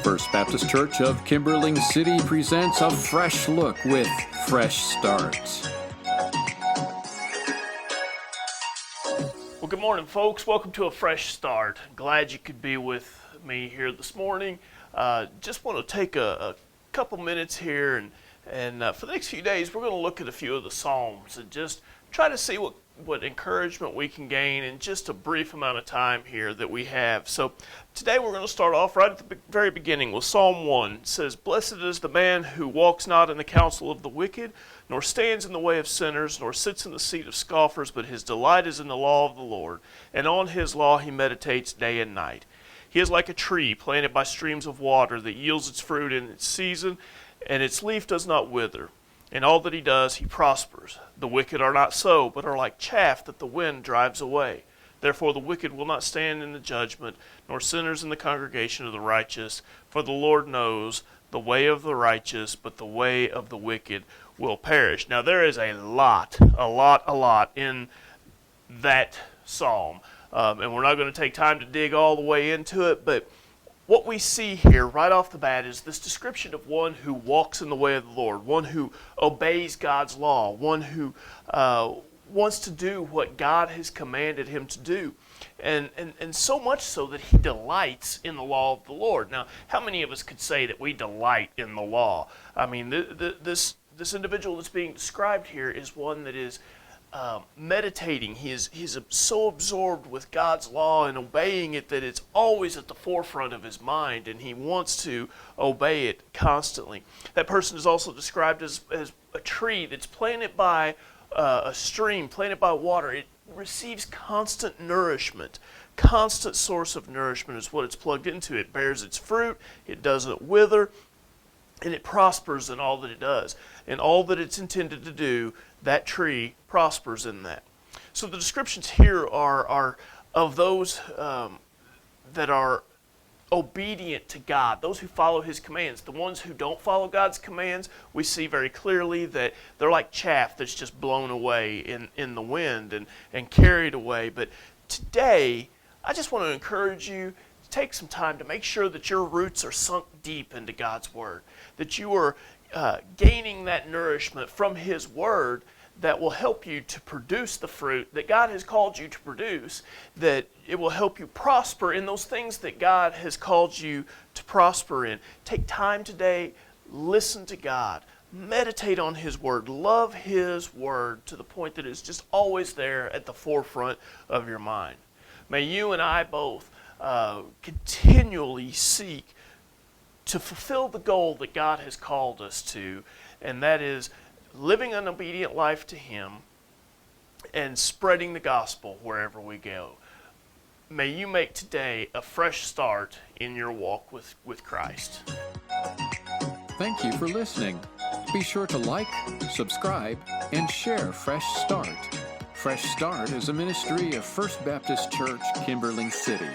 First Baptist Church of Kimberling City presents a fresh look with Fresh Start. Well, good morning, folks. Welcome to a Fresh Start. Glad you could be with me here this morning. Just want to take a couple minutes here, and for the next few days, we're going to look at a few of the Psalms and just try to see what encouragement we can gain in just a brief amount of time here that we have. So today we're going to start off right at the very beginning with Psalm 1. It says, "Blessed is the man who walks not in the counsel of the wicked, nor stands in the way of sinners, nor sits in the seat of scoffers, but his delight is in the law of the Lord, and on his law he meditates day and night. He is like a tree planted by streams of water that yields its fruit in its season, and its leaf does not wither. In all that he does, he prospers. The wicked are not so, but are like chaff that the wind drives away. Therefore the wicked will not stand in the judgment, nor sinners in the congregation of the righteous. For the Lord knows the way of the righteous, but the way of the wicked will perish." Now there is a lot in that psalm. And we're not going to take time to dig all the way into it, but what we see here right off the bat is this description of one who walks in the way of the Lord, one who obeys God's law, one who wants to do what God has commanded him to do. And so much so that he delights in the law of the Lord. Now, how many of us could say that we delight in the law? I mean, this individual that's being described here is one that is meditating. He's so absorbed with God's law and obeying it that it's always at the forefront of his mind, and he wants to obey it constantly. That person is also described as a tree that's planted by a stream, planted by water. It receives constant nourishment. Constant source of nourishment is what it's plugged into. It bears its fruit, it doesn't wither, and it prospers in all that it does. And all that it's intended to do, that tree prospers in that. So the descriptions here are of those that are obedient to God, those who follow his commands. The ones who don't follow God's commands, we see very clearly that they're like chaff that's just blown away in the wind and carried away. But today, I just want to encourage you to take some time to make sure that your roots are sunk deep into God's Word, that you are gaining that nourishment from his Word that will help you to produce the fruit that God has called you to produce, that it will help you prosper in those things that God has called you to prosper in. Take time today, listen to God, meditate on his Word, love his Word to the point that it's just always there at the forefront of your mind. May you and I both continually seek to fulfill the goal that God has called us to, and that is living an obedient life to him and spreading the gospel wherever we go. May you make today a fresh start in your walk with Christ. Thank you for listening. Be sure to like, subscribe, and share Fresh Start. Fresh Start is a ministry of First Baptist Church, Kimberling City.